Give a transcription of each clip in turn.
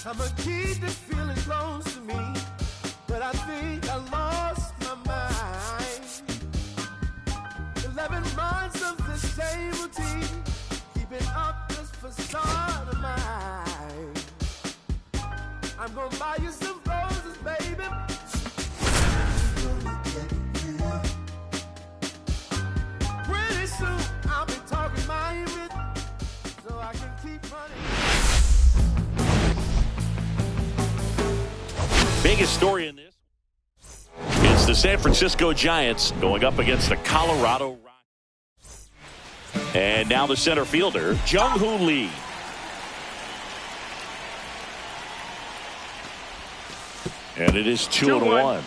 I'ma keep this feeling close to me, but I think I lost my mind. 11 months of the same routine, keeping up this facade of mine. I'm gonna buy you some roses, baby. Pretty soon I'll be talking my image, so I can keep running. Biggest story in this, it's the San Francisco Giants going up against the Colorado Rockies. And now the center fielder, Jung-Hoo Lee. And it is 2-1.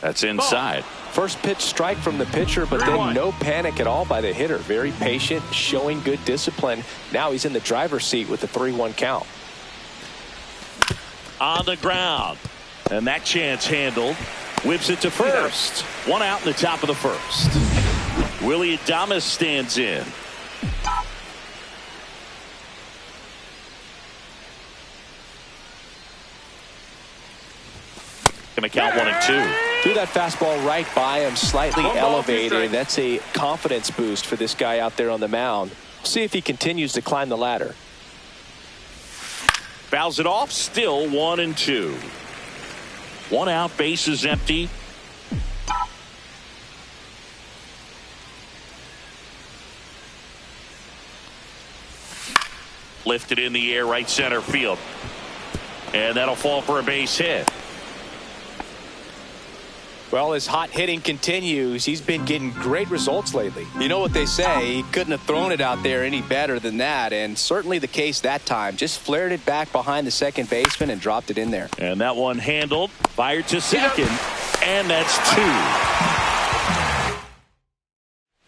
That's inside. First pitch strike from the pitcher, but then no panic at all by the hitter. Very patient, showing good discipline. Now he's in the driver's seat with the 3-1 count. On the ground. And that chance handled. Whips it to first. One out in the top of the first. Willy Adames stands in. Gonna count 1-2. Threw that fastball right by him, slightly elevated. That's a confidence boost for this guy out there on the mound. See if he continues to climb the ladder. Fouls it off, still 1-2. One out, base is empty. Lifted in the air, right center field. And that'll fall for a base hit. Well, his hot hitting continues. He's been getting great results lately. You know what they say, he couldn't have thrown it out there any better than that, and certainly the case that time. Just flared it back behind the second baseman and dropped it in there. And that one handled, fired to second, and that's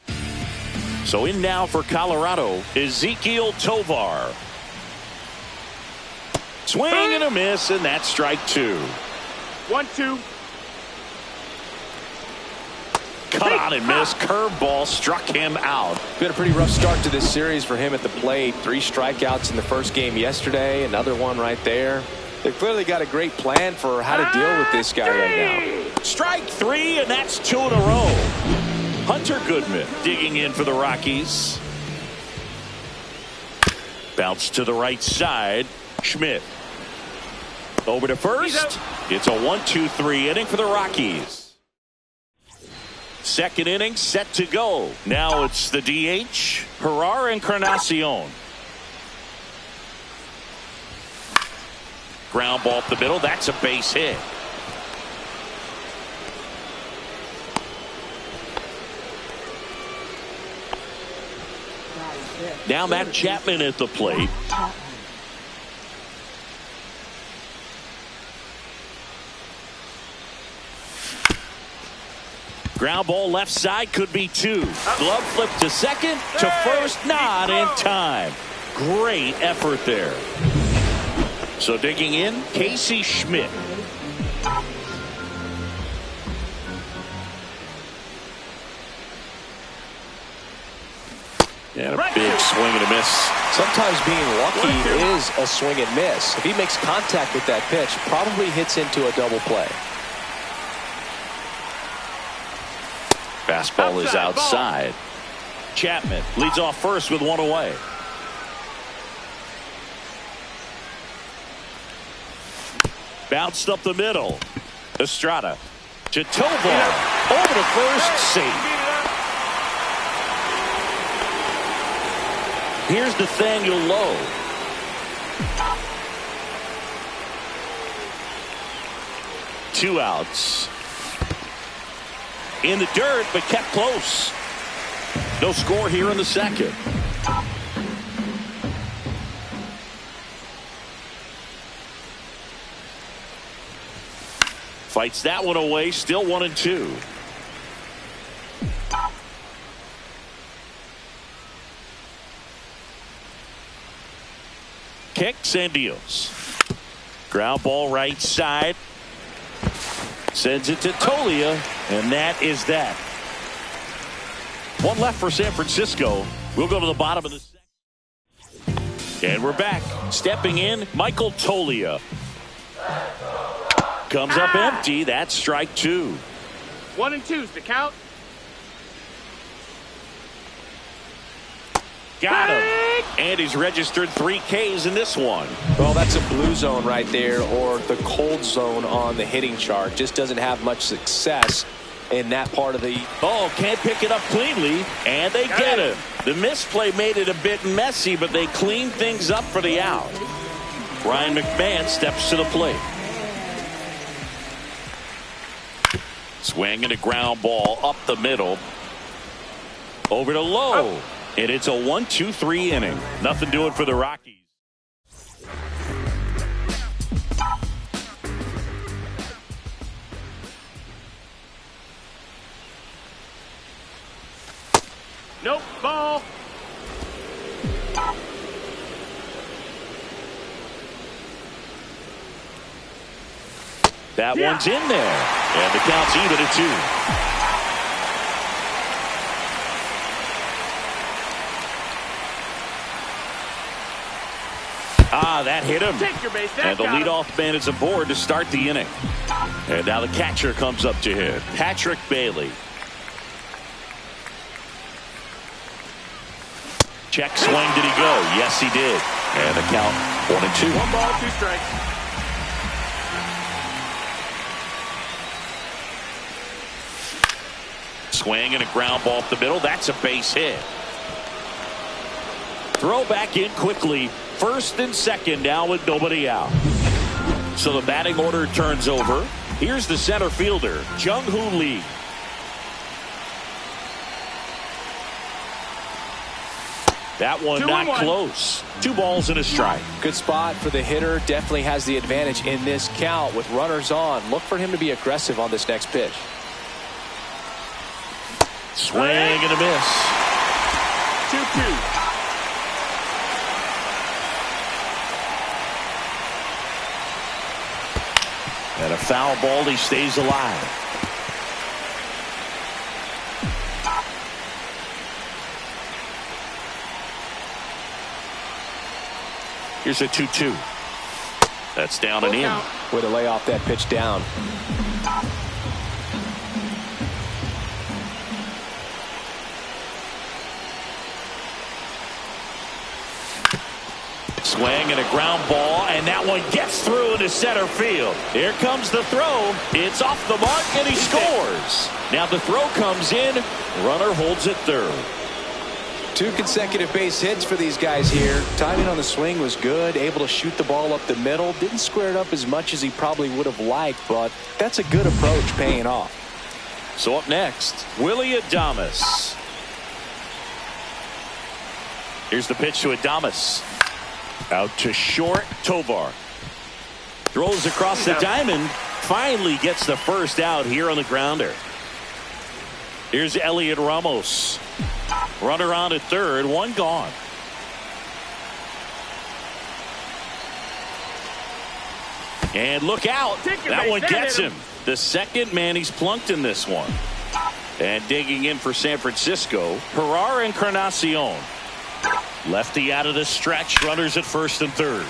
2. So in now for Colorado, Ezequiel Tovar. Swing and a miss, and that's strike 2. 1-2. Cut on and miss. Curveball struck him out. Been a pretty rough start to this series for him at the plate. 3 strikeouts in the first game yesterday. Another one right there. They've clearly got a great plan for how to deal with this guy right now. Strike 3, and that's 2 in a row. Hunter Goodman digging in for the Rockies. Bounce to the right side. Schmidt. Over to first. It's a 1-2-3 inning for the Rockies. Second inning set to go. Now it's the DH, Gerard Encarnacion. Ground ball up the middle. That's a base hit. Now Matt Chapman at the plate. Ground ball left side, could be 2. Glove flip to second, to first, not in time. Great effort there. So digging in, Casey Schmidt. And a big swing and a miss. Sometimes being lucky is a swing and miss. If he makes contact with that pitch, probably hits into a double play. Fastball is outside. Chapman leads off first with 1 away. Bounced up the middle. Estrada to Tovar. Over to first, safe. Here's Nathaniel Lowe. Two outs. In the dirt, but kept close. No score here in the second. Fights that one away, still 1-2. Kicks and deals. Ground ball right side. Sends it to Tolia, and that is that. One left for San Francisco. We'll go to the bottom of the second. And we're back. Stepping in, Michael Toglia. Comes up empty. That's strike 2. 1 and 2's the count. Got him. And he's registered 3 Ks in this one. Well, that's a blue zone right there, or the cold zone on the hitting chart. Just doesn't have much success in that part of the... Oh, can't pick it up cleanly, and they get him. The misplay made it a bit messy, but they cleaned things up for the out. Ryan McMahon steps to the plate. Swing and a ground ball up the middle. Over to Lowe. And it's a 1-2-3 inning. Nothing doing for the Rockies. Nope, ball. That one's in there. And the count's even at 2. That hit him. Take your base. And the leadoff man is aboard to start the inning. And now the catcher comes up to hit. Patrick Bailey. Check swing. Did he go? Yes, he did. And the count 1-2. 1 ball, 2 strikes. Swing and a ground ball up the middle. That's a base hit. Throw back in quickly. First and second now with nobody out. So the batting order turns over. Here's the center fielder, Jung-Hoo Lee. That one not close. 2 balls and a strike. Good spot for the hitter. Definitely has the advantage in this count with runners on. Look for him to be aggressive on this next pitch. Swing and a miss. 2-2. And a foul ball. He stays alive. Here's a 2-2. That's down and in. Way to lay off that pitch down. Swing and a ground ball, and that one gets through into center field. Here comes the throw. It's off the mark, and he scores. Now the throw comes in. Runner holds it third. 2 consecutive base hits for these guys here. Timing on the swing was good. Able to shoot the ball up the middle. Didn't square it up as much as he probably would have liked, but that's a good approach paying off. So up next, Willy Adames. Here's the pitch to Adames. Out to short, Tovar. Throws across the diamond. Finally gets the first out here on the grounder. Here's Elliot Ramos. Runner on at third, 1 gone. And look out. That one gets him. The second man he's plunked in this one. And digging in for San Francisco, Gerard Encarnacion. Lefty out of the stretch. Runners at first and third.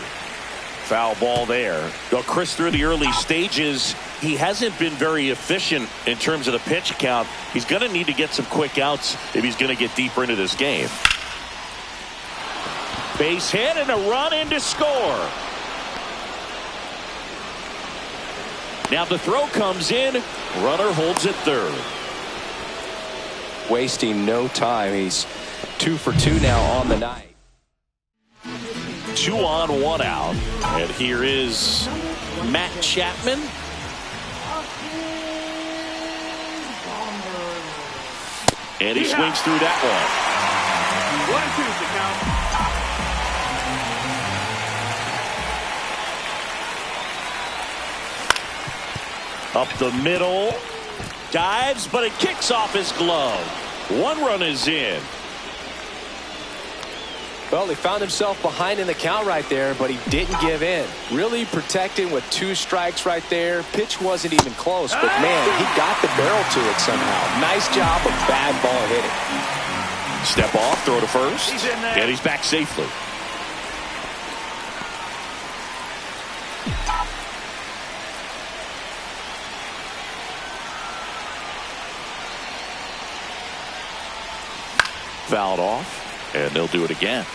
Foul ball there. Well, Chris, through the early stages, he hasn't been very efficient in terms of the pitch count. He's going to need to get some quick outs if he's going to get deeper into this game. Base hit and a run in to score. Now the throw comes in. Runner holds it third. Wasting no time. He's 2 for 2 now on the night. 2 on, 1 out. And here is Matt Chapman. And he swings through that one. Up the middle. Dives, but it kicks off his glove. 1 run is in. Well, he found himself behind in the count right there, but he didn't give in. Really protecting with 2 strikes right there. Pitch wasn't even close, but man, he got the barrel to it somehow. Nice job of bad ball hitting. Step off, throw to first, He's in there. and he's back safely. Fouled off, and they'll do it again.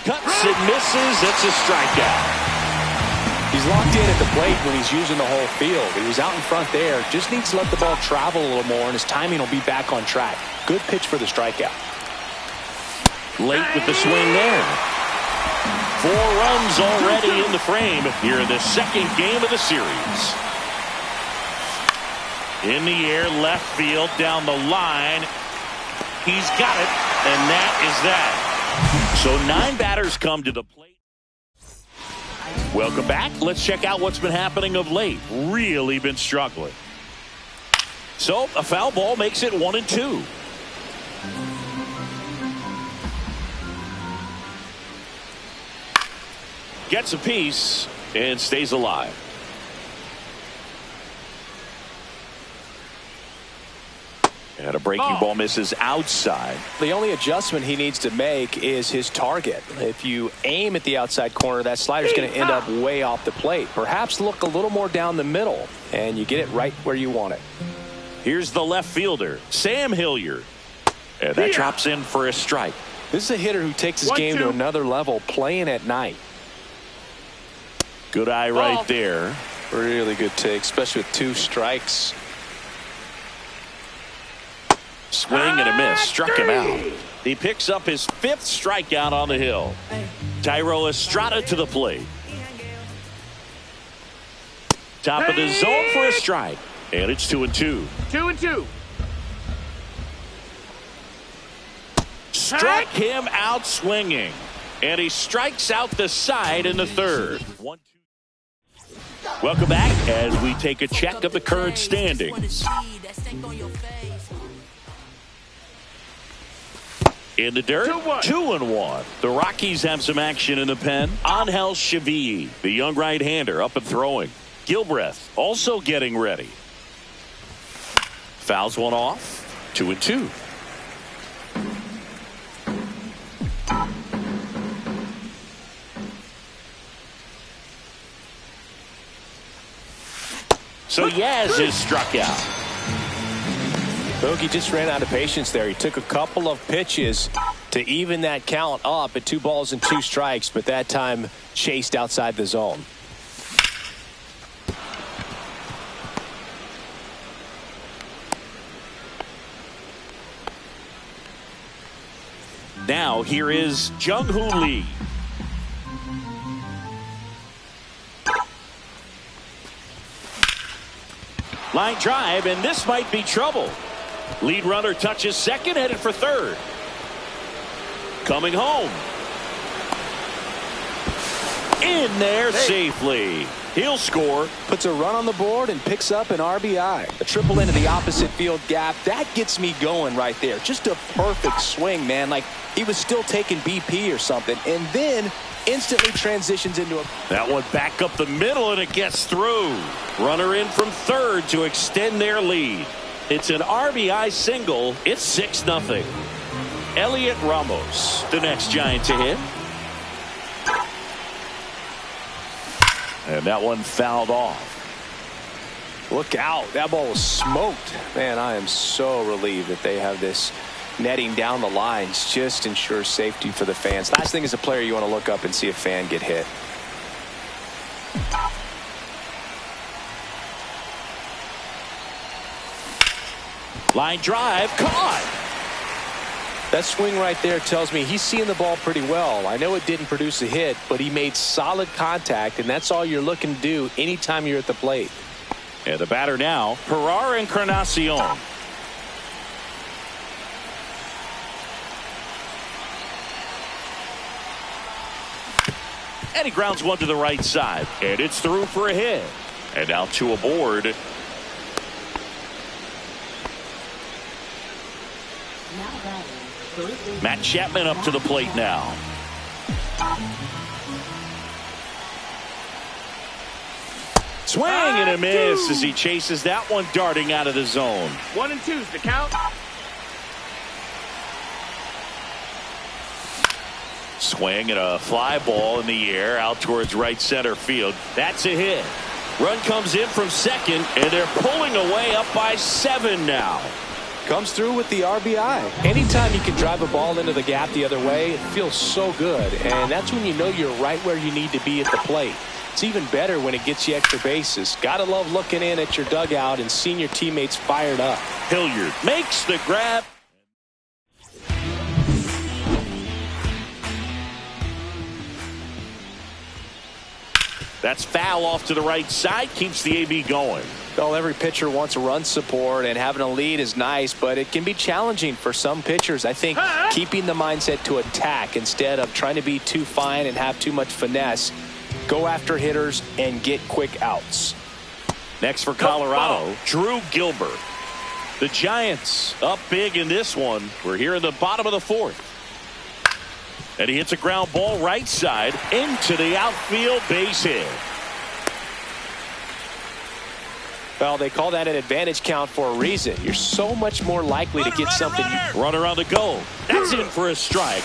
Cuts and misses. It's a strikeout. He's locked in at the plate when he's using the whole field. He was out in front there. Just needs to let the ball travel a little more, and his timing will be back on track. Good pitch for the strikeout. Late with the swing there. 4 runs already in the frame here in the second game of the series. In the air, left field, down the line. He's got it, and that is that. So 9 batters come to the plate. Welcome back. Let's check out what's been happening of late. Really been struggling. So a foul ball makes it 1-2. Gets a piece and stays alive. And a breaking ball misses outside. The only adjustment he needs to make is his target. If you aim at the outside corner, that slider's going to end up way off the plate. Perhaps look a little more down the middle, and you get it right where you want it. Here's the left fielder, Sam Hilliard. And that drops in for a strike. This is a hitter who takes his game to another level, playing at night. Good eye right there. Really good take, especially with 2 strikes. Swing and a miss. Struck him out. He picks up his 5th strikeout on the hill. Thairo Estrada to the plate. Top of the zone for a strike. And it's 2-2. 2-2. Struck him out swinging. And he strikes out the side in the 3rd. 1-2. Welcome back as we take a check of the current standings. In the dirt, 2-1. The Rockies have some action in the pen. Angel Chevy, the young right-hander, up and throwing. Gilbreth also getting ready. Fouls one off. 2-2. So Yaz is struck out. Bogey just ran out of patience there. He took a couple of pitches to even that count up at 2 balls and 2 strikes, but that time chased outside the zone. Now here is Jung-Hoo Lee. Line drive, and this might be trouble. Lead runner touches second, headed for third. Coming home. In there safely. He'll score. Puts a run on the board and picks up an RBI. A triple into the opposite field gap. That gets me going right there. Just a perfect swing, man. Like he was still taking BP or something. And then instantly transitions into a... That one back up the middle, and it gets through. Runner in from third to extend their lead. It's an RBI single. It's 6-0. Elliot Ramos, the next Giant to hit. And that one fouled off. Look out. That ball was smoked. Man, I am so relieved that they have this netting down the lines. Just ensures safety for the fans. Last thing as a player, you want to look up and see a fan get hit. Line drive, caught. That swing right there tells me he's seeing the ball pretty well. I know it didn't produce a hit, but he made solid contact, and that's all you're looking to do anytime you're at the plate. And the batter now, Jerar Encarnacion. And he grounds one to the right side, and it's through for a hit. And now 2 aboard. Matt Chapman up to the plate now. Swing and a miss as he chases that one darting out of the zone. 1 and 2's the count. Swing and a fly ball in the air out towards right center field. That's a hit. Run comes in from second, and they're pulling away up by 7 now. Comes through with the RBI. Anytime you can drive a ball into the gap the other way, it feels so good. And that's when you know you're right where you need to be at the plate. It's even better when it gets you extra bases. Gotta love looking in at your dugout and seeing your teammates fired up. Hilliard makes the grab. That's foul off to the right side. Keeps the AB going. Well, every pitcher wants run support, and having a lead is nice, but it can be challenging for some pitchers. I think keeping the mindset to attack instead of trying to be too fine and have too much finesse. Go after hitters and get quick outs. Next for Colorado, Drew Gilbert. The Giants up big in this one. We're here in the bottom of the 4th. And he hits a ground ball right side into the outfield, base hit. Well, they call that an advantage count for a reason. You're so much more likely to get something. Runner on the go. That's in for a strike.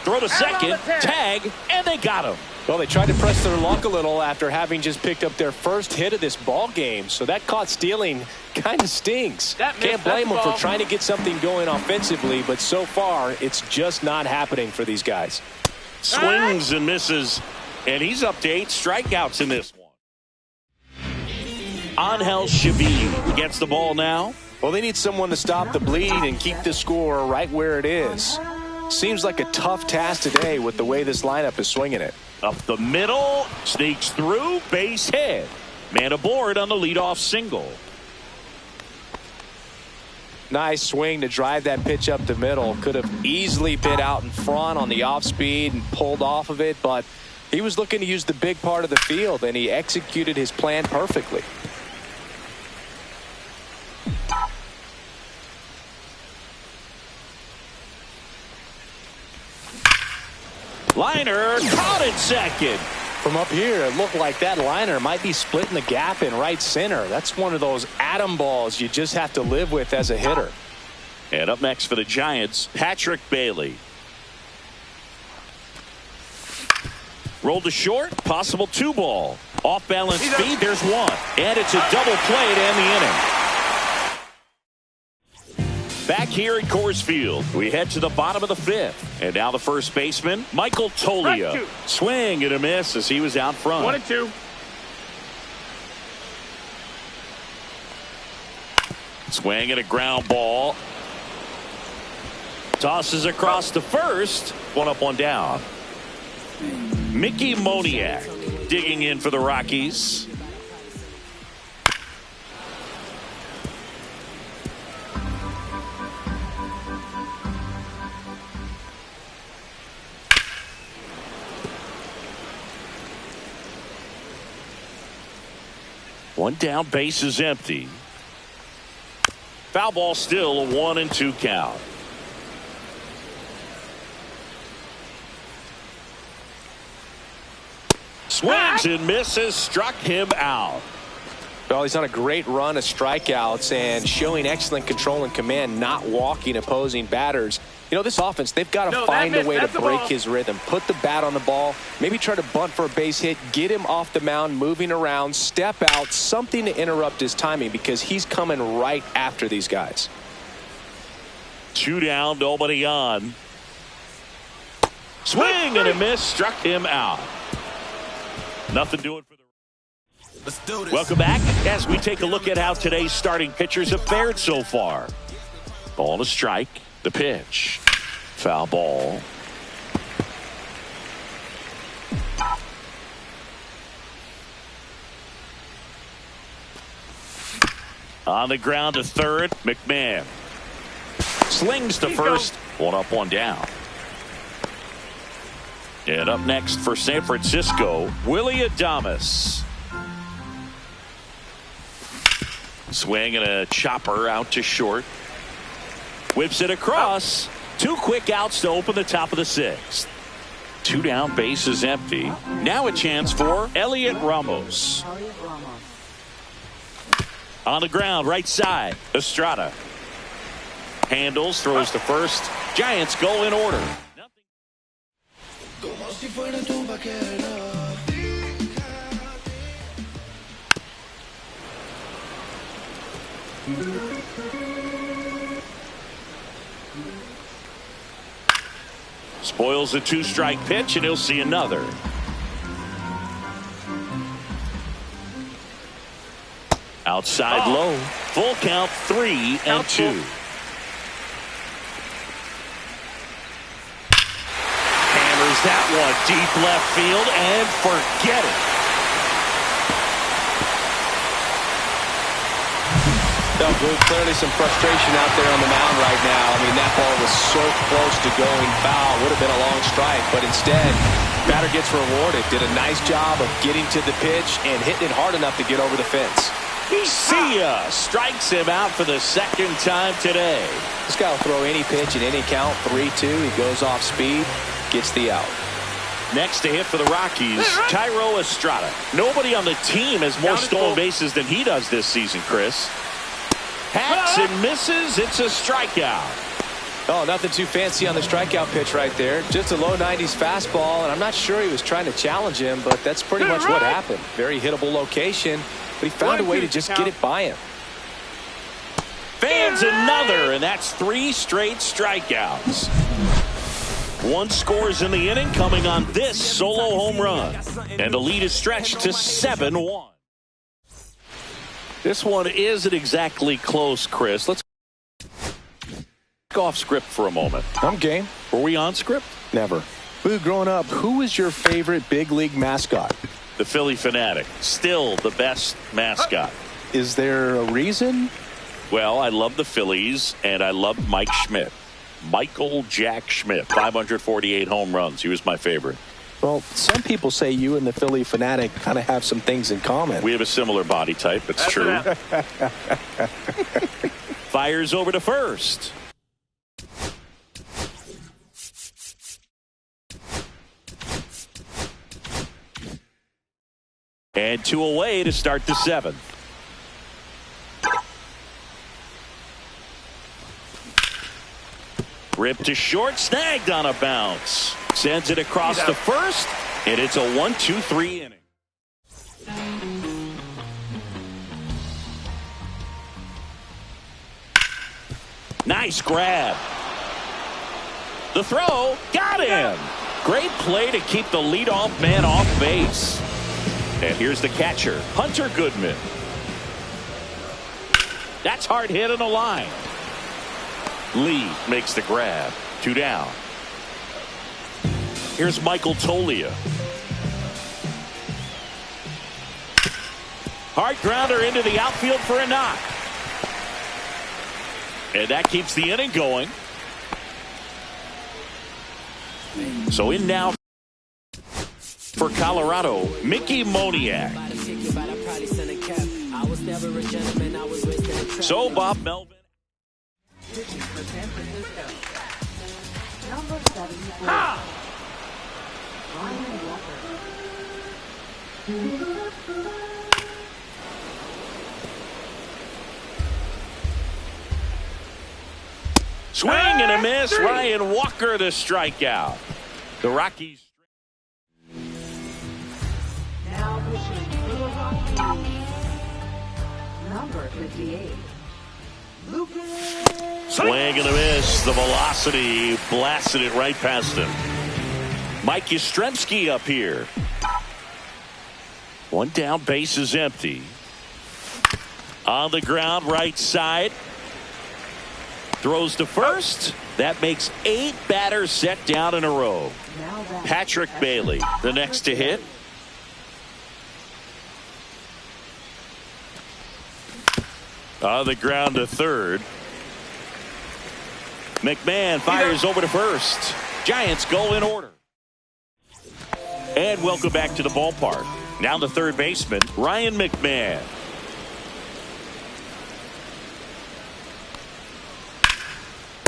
Throw to second, tag, and they got him. Well, they tried to press their luck a little after having just picked up their first hit of this ball game. So that caught stealing kind of stings. Can't blame them for trying to get something going offensively, but so far it's just not happening for these guys. Swings and misses, and he's up to 8 strikeouts in this one. Angel Shavin gets the ball now. Well, they need someone to stop the bleed and keep the score right where it is. Seems like a tough task today with the way this lineup is swinging it. Up the middle, sneaks through, base hit. Man aboard on the leadoff single. Nice swing to drive that pitch up the middle. Could have easily been out in front on the off speed and pulled off of it, but he was looking to use the big part of the field, and he executed his plan perfectly. Liner caught at second. From up here, it looked like that liner might be splitting the gap in right center. That's one of those atom balls you just have to live with as a hitter. And up next for the Giants, Patrick Bailey. Rolled to short, possible 2-ball. Off balance speed, there's 1. And it's a double play to end the inning. Back here at Coors Field, we head to the bottom of the 5th. And now the first baseman, Michael Toglia. Swing and a miss as he was out front. 1 and 2. Swing and a ground ball. Tosses across to first. 1 up, 1 down. Mickey Moniak digging in for the Rockies. One down, base is empty. Foul ball, still a 1 and 2 count. Swings and misses, struck him out. Well, he's on a great run of strikeouts and showing excellent control and command, not walking opposing batters. You know, this offense, they've got to find a way to break his rhythm. Put the bat on the ball, maybe try to bunt for a base hit, get him off the mound, moving around, step out, something to interrupt his timing because he's coming right after these guys. 2 down, nobody on. Swing and a miss, struck him out. Nothing doing for the. Let's do this. Welcome back as we take a look at how today's starting pitchers have fared so far. Ball to strike. The pitch. Foul ball. On the ground to third, McMahon. Slings to first. 1 up, 1 down. And up next for San Francisco, Willy Adames. Swing and a chopper out to short. Whips it across. 2 quick outs to open the top of the 6th. 2 down, base is empty. Now a chance for Elliot Ramos. On the ground, right side. Estrada handles, throws to first. Giants go in order. Spoils a 2-strike pitch, and he'll see another. Outside low. Full count, 3-2. Hammers that one deep left field, and forget it. Clearly some frustration out there on the mound right now. I mean, that ball was so close to going foul. Would have been a long strike, but instead, batter gets rewarded. Did a nice job of getting to the pitch and hitting it hard enough to get over the fence. See ya! Strikes him out for the second time today. This guy will throw any pitch at any count. 3-2. He goes off speed, gets the out. Next to hit for the Rockies, Thairo Estrada. Nobody on the team has more stolen bases than he does this season, Chris. Hacks and misses. It's a strikeout. Oh, nothing too fancy on the strikeout pitch right there. Just a low 90s fastball, and I'm not sure he was trying to challenge him, but that's pretty much what happened. Very hittable location, but he found a way to just get it by him. Fans another, and that's 3 straight strikeouts. 1 scores in the inning, coming on this solo home run. And the lead is stretched to 7-1. This one isn't exactly close, Chris. Let's go off script for a moment. I'm game. Were we on script? Never. Boo, growing up, who was your favorite big league mascot? The Phillie Phanatic. Still the best mascot. Is there a reason? Well, I love the Phillies, and I love Mike Schmidt. Michael Jack Schmidt, 548 home runs. He was my favorite. Well, some people say you and the Phillie Phanatic kind of have some things in common. We have a similar body type. It's true. Fires over to first. And 2 away to start the 7th. Ripped to short, snagged on a bounce. Sends it across the first, and it's a 1-2-3 inning. Nice grab. The throw, got him. Great play to keep the leadoff man off base. And here's the catcher, Hunter Goodman. That's hard hit on the line. Lee makes the grab. 2 down. Here's Michael Toglia. Hard grounder into the outfield for a knock. And that keeps the inning going. So in now for Colorado, Mickey Moniak. So Bob Melvin. Number 74. Ryan Walker. Swing and a miss. Ryan Walker the strikeout. The Rockies. Now pitching for the Rockies. Number 58. Lucas. Swing and a miss. The velocity blasted it right past him. Mike Yastrzemski up here. 1 down, base is empty. On the ground, right side. Throws to first. That makes 8 batters set down in a row. Patrick Bailey, the next to hit. On the ground to third. McMahon fires over to first. Giants go in order. And welcome back to the ballpark. Now the third baseman, Ryan McMahon.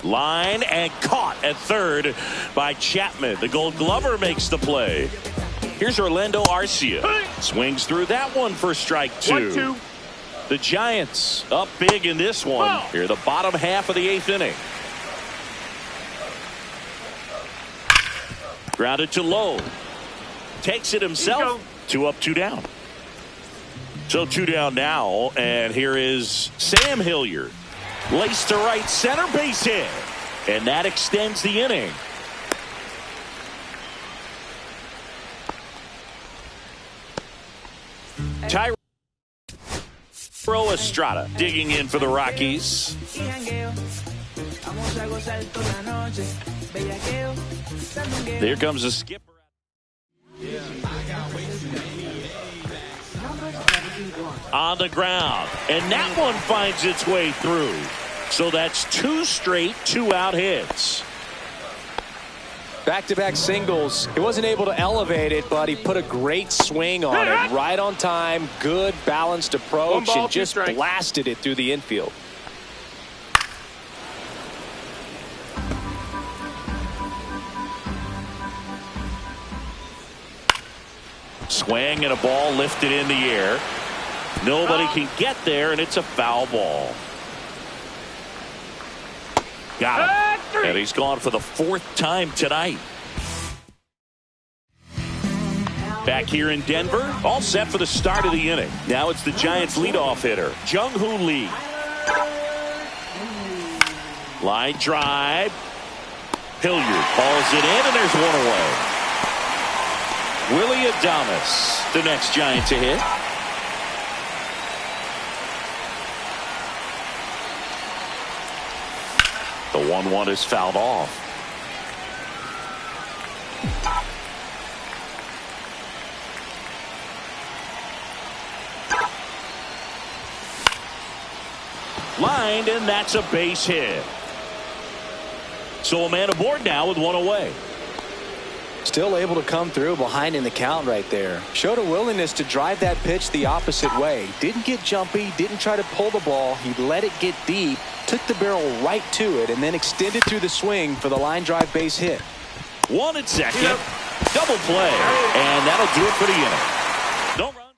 Line and caught at third by Chapman. The Gold Glover makes the play. Here's Orlando Arcia. Swings through that one for strike 2. 1-2. The Giants up big in this one. Here, the bottom half of the 8th inning. Grounded to low. Takes it himself. 2 up, 2 down. So 2 down now, and here is Sam Hilliard. Laced to right center, base hit. And that extends the inning. Tyro Estrada digging in for the Rockies. Here comes the skipper. On the ground, and that one finds its way through. So that's 2 straight 2-out hits. Back-to-back singles. He wasn't able to elevate it, but he put a great swing on it. Right on time, good balanced approach, and just blasted it through the infield. Swing and a ball lifted in the air. Nobody can get there, and it's a foul ball. Got him. And he's gone for the 4th time tonight. Back here in Denver, all set for the start of the inning. Now it's the Giants leadoff hitter, Jung-Hoo Lee. Line drive. Hilliard calls it in, and there's one away. Willie Adames, the next Giant to hit. The 1-1 is fouled off. Lined, and that's a base hit. So a man aboard now with 1 away. Still able to come through behind in the count right there. Showed a willingness to drive that pitch the opposite way. Didn't get jumpy, didn't try to pull the ball. He let it get deep, took the barrel right to it, and then extended through the swing for the line drive base hit. 1 at second. Double play. And that'll do it for the inning. No runs.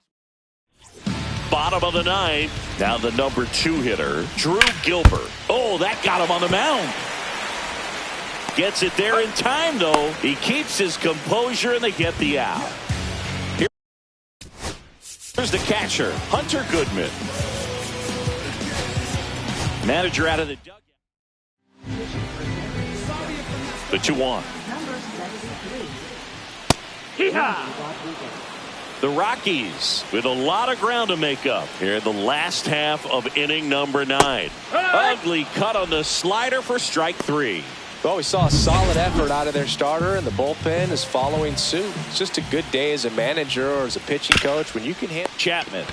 Bottom of the 9th. Now the number 2 hitter, Drew Gilbert. Oh, that got him on the mound. Gets it there in time, though. He keeps his composure, and they get the out. Here's the catcher, Hunter Goodman. Manager out of the dugout. The 2-1. The Rockies with a lot of ground to make up here in the last half of inning number 9. Ugly cut on the slider for strike 3. Well, we saw a solid effort out of their starter, and the bullpen is following suit. It's just a good day as a manager or as a pitching coach when you can handle. Chapman.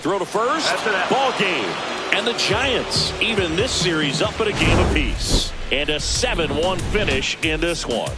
Throw to first. Ball game. And the Giants even this series up at a game apiece. And a 7-1 finish in this one.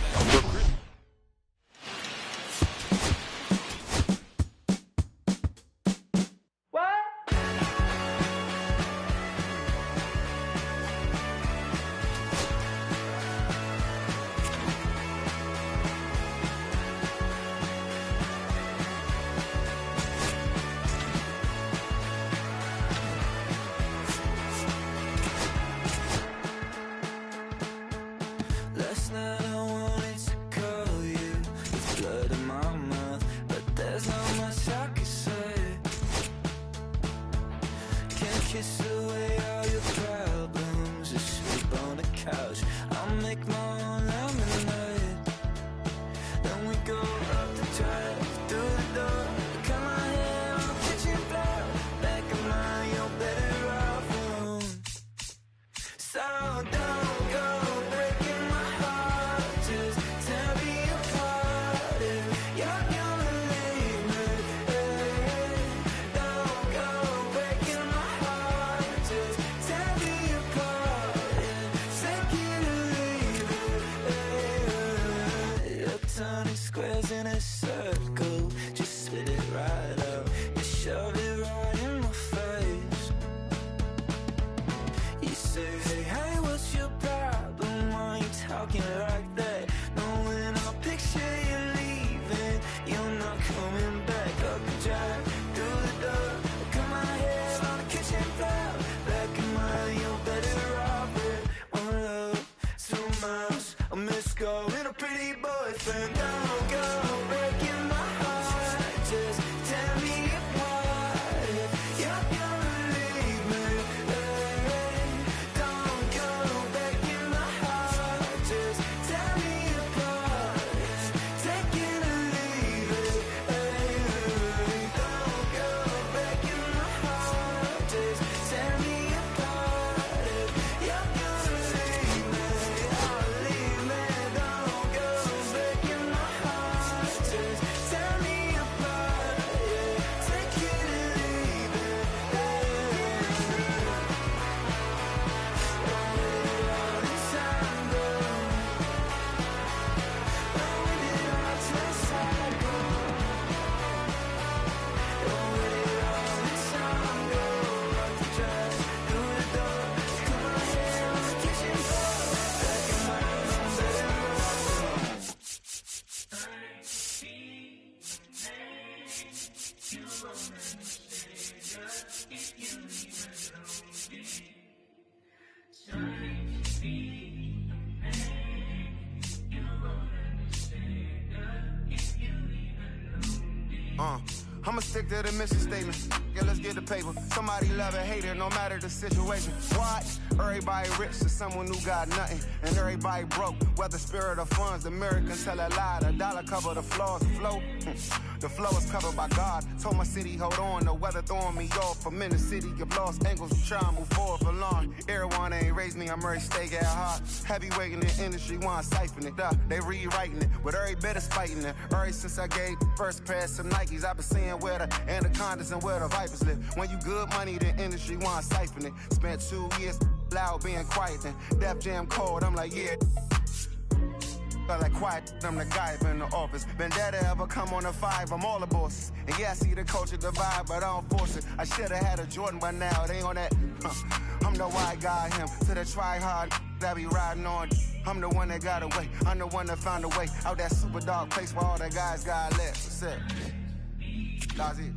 Kiss away all your problems, just sleep on the couch. I'll make my own lemonade. Then we go up the drive, through the door. Cut my hair on the kitchen floor. Back of mine, you're better off alone. So don't go breaking my heart. Just tear me apart if you're gonna leave me. Don't go breaking my heart. I'ma stick to the mission statement. Yeah, let's get the paper. Somebody love it, hate it, no matter the situation. What? Everybody rich to someone who got nothing, and everybody broke. Whether spirit or funds, the Americans tell a lie. The dollar cover the flaws, the flow. The flow is covered by God. Told my city, hold on, the weather throwing me off. I'm in the city, get lost angles, I'm trying to move forward for long. Everyone ain't raised me, I'm ready to stay at heart. Heavyweight in the industry, want siphon it up. They rewriting it, but every bit is fighting it. Ever since I gave the first pass some Nikes, I've been seeing where the anacondas and where the vipers live. When you good money, the industry want siphon it. Spent 2 years loud being quiet, then Def Jam cold, I'm like, yeah. Like quiet, I'm the guy up in the office. Vendetta ever come on the 5, I'm all the bosses. And yeah, I see the culture divide, but I don't force it. I should've had a Jordan by now, they on that. I'm the white guy, him, to the try-hard that be riding on. I'm the one that got away, I'm the one that found a way out that super dark place where all the guys got left. That's it.